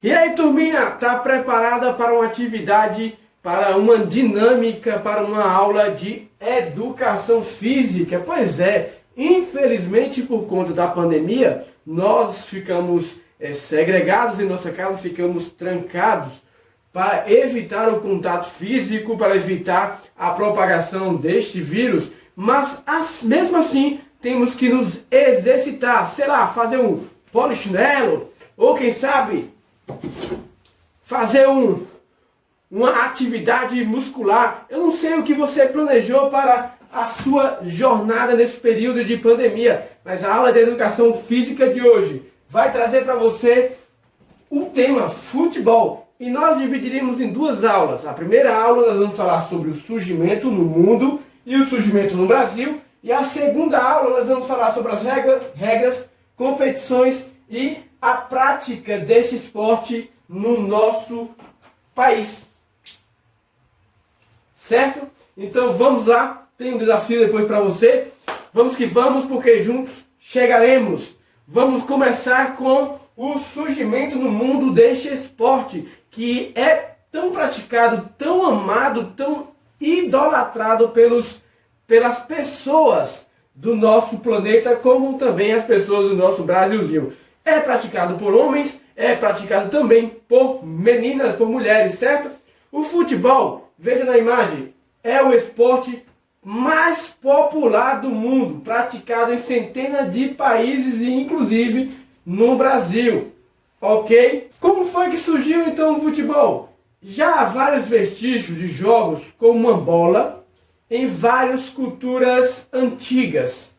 E aí, turminha, tá preparada para uma atividade, para uma dinâmica, para uma aula de educação física? Pois é, infelizmente por conta da pandemia, nós ficamos segregados em nossa casa, ficamos trancados para evitar o contato físico, para evitar a propagação deste vírus, mas mesmo assim temos que nos exercitar, sei lá, fazer um polichinelo, ou quem sabe fazer uma atividade muscular. Eu não sei o que você planejou para a sua jornada nesse período de pandemia, mas a aula de educação física de hoje vai trazer para você o tema futebol. E nós dividiremos em duas aulas. A primeira aula nós vamos falar sobre o surgimento no mundo e o surgimento no Brasil. E a segunda aula nós vamos falar sobre as regras, competições e a prática desse esporte no nosso país. Certo? Então vamos lá, tem um desafio depois para você. Vamos que vamos, porque juntos chegaremos. Vamos começar com o surgimento no mundo deste esporte, que é tão praticado, tão amado, tão idolatrado pelas pessoas do nosso planeta, como também as pessoas do nosso Brasilzinho. É praticado por homens, é praticado também por meninas, por mulheres, certo? O futebol, veja na imagem, é o esporte mais popular do mundo, praticado em centenas de países e inclusive no Brasil, ok? Como foi que surgiu então o futebol? Já há vários vestígios de jogos com uma bola em várias culturas antigas.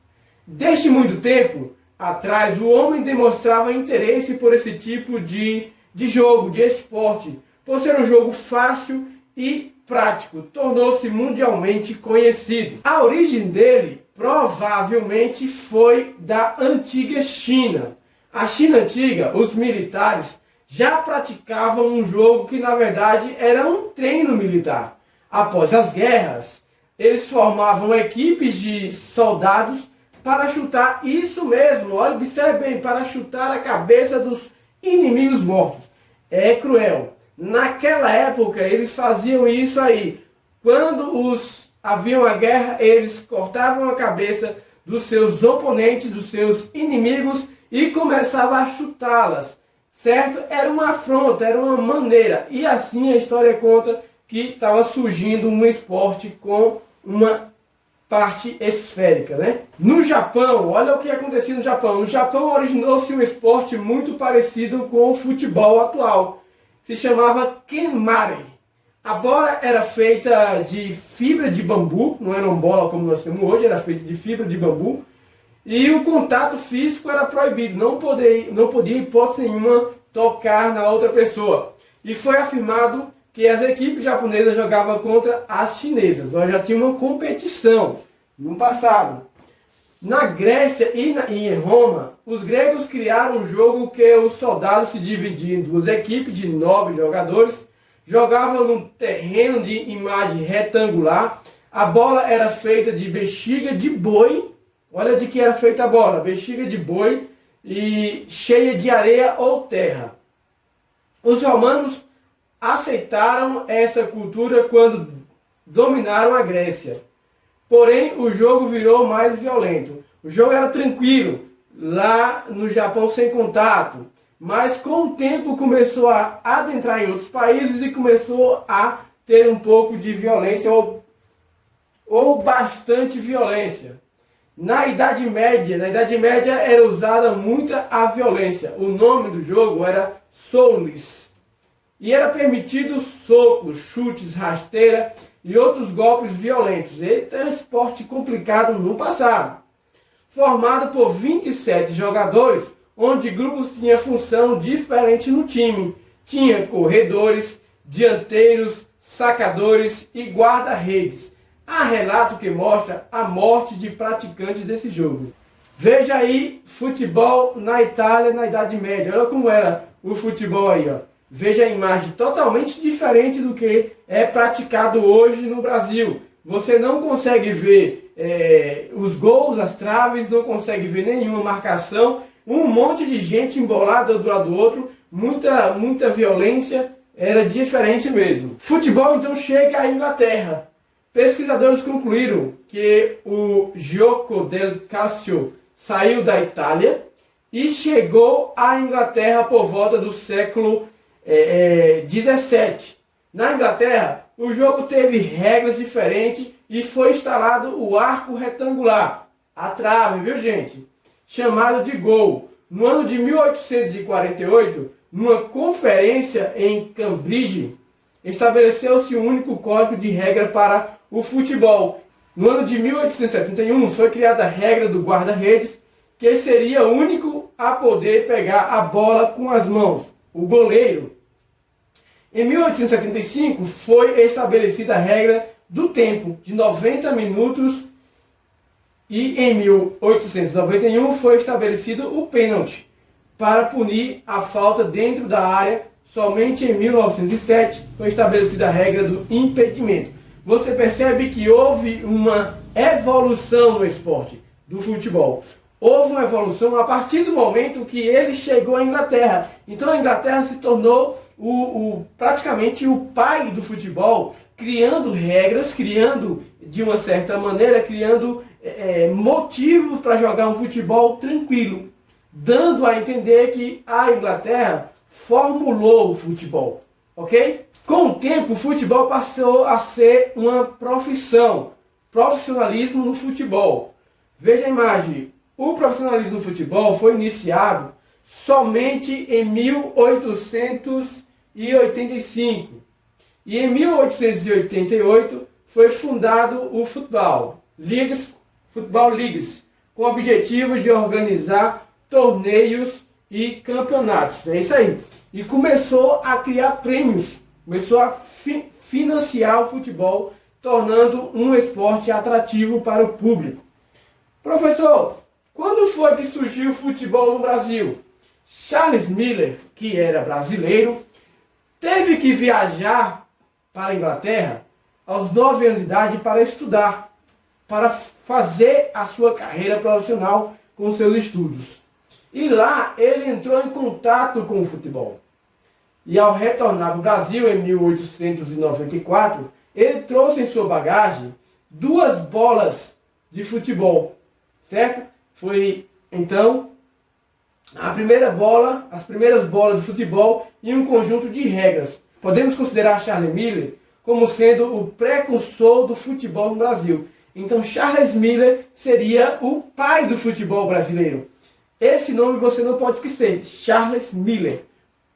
Desde muito tempo atrás, o homem demonstrava interesse por esse tipo de jogo, de esporte, por ser um jogo fácil e prático, tornou-se mundialmente conhecido. A origem dele provavelmente foi da antiga China. A China antiga, os militares já praticavam um jogo que na verdade era um treino militar. Após as guerras, eles formavam equipes de soldados para chutar, isso mesmo, olha, observe bem, para chutar a cabeça dos inimigos mortos. É cruel. Naquela época eles faziam isso aí. Quando havia uma guerra, eles cortavam a cabeça dos seus oponentes, dos seus inimigos e começavam a chutá-las, certo? Era uma afronta, era uma maneira. E assim a história conta que estava surgindo um esporte com uma parte esférica, né? No Japão, olha o que acontecia no Japão. No Japão originou-se um esporte muito parecido com o futebol atual. Se chamava Kenmari. A bola era feita de fibra de bambu, não era uma bola como nós temos hoje, era feita de fibra de bambu. E o contato físico era proibido, não podia em hipótese nenhuma tocar na outra pessoa. E foi afirmado que as equipes japonesas jogavam contra as chinesas. Nós já tínhamos uma competição no passado. Na Grécia e em Roma, os gregos criaram um jogo que os soldados se dividiam em duas equipes de 9 jogadores, jogavam num terreno de imagem retangular, a bola era feita de bexiga de boi, olha de que era feita a bola, bexiga de boi e cheia de areia ou terra. Os romanos aceitaram essa cultura quando dominaram a Grécia. Porém, o jogo virou mais violento. O jogo era tranquilo, lá no Japão sem contato. Mas com o tempo começou a adentrar em outros países e começou a ter um pouco de violência ou bastante violência. Na Idade Média era usada muita a violência. O nome do jogo era Souls. E era permitido socos, chutes, rasteira e outros golpes violentos. Este é um esporte complicado no passado. Formado por 27 jogadores, onde grupos tinham função diferente no time. Tinha corredores, dianteiros, sacadores e guarda-redes. Há relato que mostra a morte de praticantes desse jogo. Veja aí futebol na Itália na Idade Média. Olha como era o futebol aí, ó. Veja a imagem totalmente diferente do que é praticado hoje no Brasil. Você não consegue ver os gols, as traves, não consegue ver nenhuma marcação. Um monte de gente embolada do lado do outro, muita violência, era diferente mesmo. Futebol então chega à Inglaterra. Pesquisadores concluíram que o Gioco del Calcio saiu da Itália e chegou à Inglaterra por volta do século 17. Na Inglaterra, o jogo teve regras diferentes e foi instalado o arco retangular, a trave, viu gente? Chamado de gol. No ano de 1848, numa conferência em Cambridge, estabeleceu-se um único código de regra para o futebol. No ano de 1871, foi criada a regra do guarda-redes, que seria o único a poder pegar a bola com as mãos, o goleiro. Em 1875, foi estabelecida a regra do tempo, de 90 minutos, e em 1891 foi estabelecido o pênalti, para punir a falta dentro da área. Somente em 1907 foi estabelecida a regra do impedimento. Você percebe que houve uma evolução no esporte, do futebol. Houve uma evolução a partir do momento que ele chegou à Inglaterra. Então a Inglaterra se tornou praticamente o pai do futebol, criando regras, criando de uma certa maneira, criando motivos para jogar um futebol tranquilo, dando a entender que a Inglaterra formulou o futebol, ok? Com o tempo, o futebol passou a ser uma profissão, profissionalismo no futebol. Veja a imagem, o profissionalismo no futebol foi iniciado somente em 1885 e em 1888 foi fundado o Football Leagues, com o objetivo de organizar torneios e campeonatos. É isso aí. E começou a criar prêmios, começou a financiar o futebol, tornando um esporte atrativo para o público. Professor, quando foi que surgiu o futebol no Brasil? Charles Miller, que era brasileiro, teve que viajar para a Inglaterra aos 9 anos de idade para estudar, para fazer a sua carreira profissional com seus estudos. E lá ele entrou em contato com o futebol. E ao retornar para o Brasil em 1894, ele trouxe em sua bagagem 2 bolas de futebol, certo? Foi então as primeiras bolas de futebol e um conjunto de regras. Podemos considerar Charles Miller como sendo o precursor do futebol no Brasil. Então Charles Miller seria o pai do futebol brasileiro. Esse nome você não pode esquecer, Charles Miller,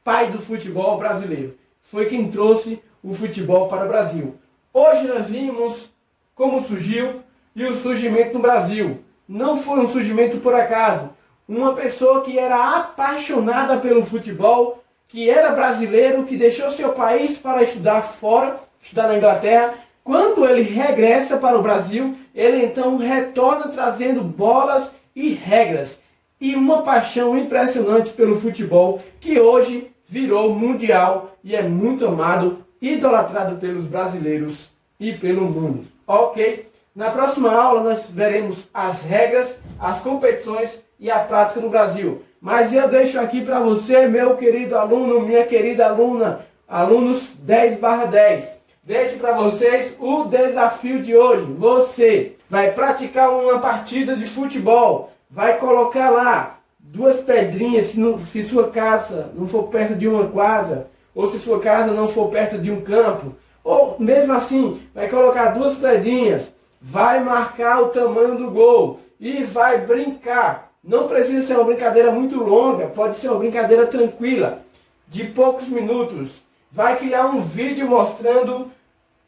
pai do futebol brasileiro. Foi quem trouxe o futebol para o Brasil. Hoje nós vimos como surgiu e o surgimento no Brasil. Não foi um surgimento por acaso. Uma pessoa que era apaixonada pelo futebol, que era brasileiro, que deixou seu país para estudar fora, estudar na Inglaterra. Quando ele regressa para o Brasil, ele então retorna trazendo bolas e regras. E uma paixão impressionante pelo futebol, que hoje virou mundial e é muito amado, idolatrado pelos brasileiros e pelo mundo. Ok? Na próxima aula nós veremos as regras, as competições e a prática no Brasil. Mas eu deixo aqui para você, meu querido aluno, minha querida aluna, alunos 10/10. Deixo para vocês o desafio de hoje. Você vai praticar uma partida de futebol. Vai colocar lá 2 pedrinhas, se sua casa não for perto de uma quadra, ou se sua casa não for perto de um campo, ou mesmo assim, vai colocar 2 pedrinhas, vai marcar o tamanho do gol e vai brincar. Não precisa ser uma brincadeira muito longa, pode ser uma brincadeira tranquila, de poucos minutos. Vai criar um vídeo mostrando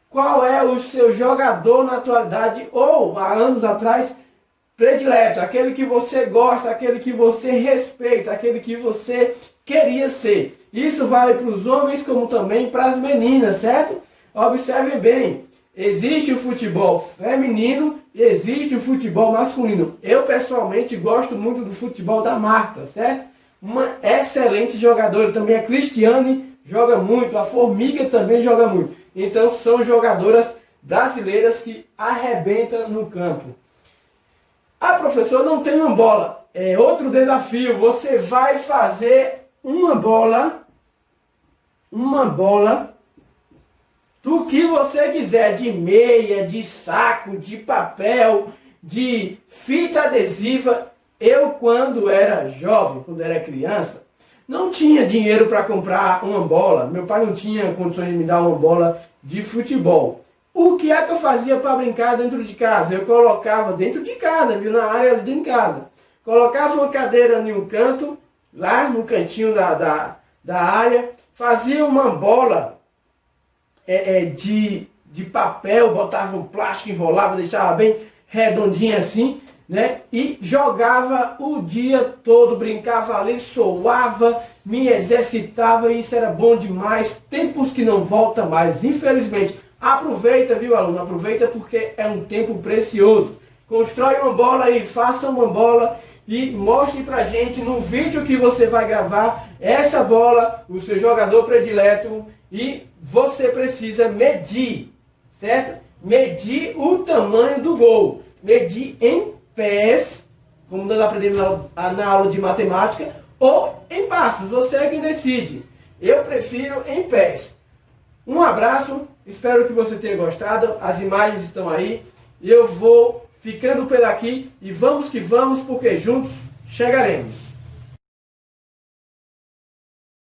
qual é o seu jogador na atualidade, ou há anos atrás, predileto, aquele que você gosta, aquele que você respeita, aquele que você queria ser. Isso vale para os homens como também para as meninas, certo? Observem bem, existe o futebol feminino e existe o futebol masculino. Eu pessoalmente gosto muito do futebol da Marta, certo? Uma excelente jogadora também, a Cristiane joga muito, a Formiga também joga muito. Então são jogadoras brasileiras que arrebentam no campo. Ah, professor, não tem uma bola. É outro desafio. Você vai fazer uma bola do que você quiser, de meia, de saco, de papel, de fita adesiva. Eu, quando era jovem, quando era criança, não tinha dinheiro para comprar uma bola. Meu pai não tinha condições de me dar uma bola de futebol. O que é que eu fazia para brincar dentro de casa? Eu colocava dentro de casa, viu? Na área dentro de casa. Colocava uma cadeira em um canto, lá no cantinho da área, fazia uma bola de papel, botava um plástico, enrolava, deixava bem redondinha assim, né? E jogava o dia todo, brincava ali, suava, me exercitava, e isso era bom demais. Tempos que não volta mais, infelizmente. Aproveita, viu, aluno? Aproveita, porque é um tempo precioso. Constrói uma bola aí, faça uma bola e mostre pra gente no vídeo que você vai gravar essa bola, o seu jogador predileto, e você precisa medir, certo? Medir o tamanho do gol. Medir em pés, como nós aprendemos na aula de matemática, ou em passos, você é quem decide. Eu prefiro em pés. Um abraço, espero que você tenha gostado, as imagens estão aí, e eu vou ficando por aqui, e vamos que vamos, porque juntos chegaremos.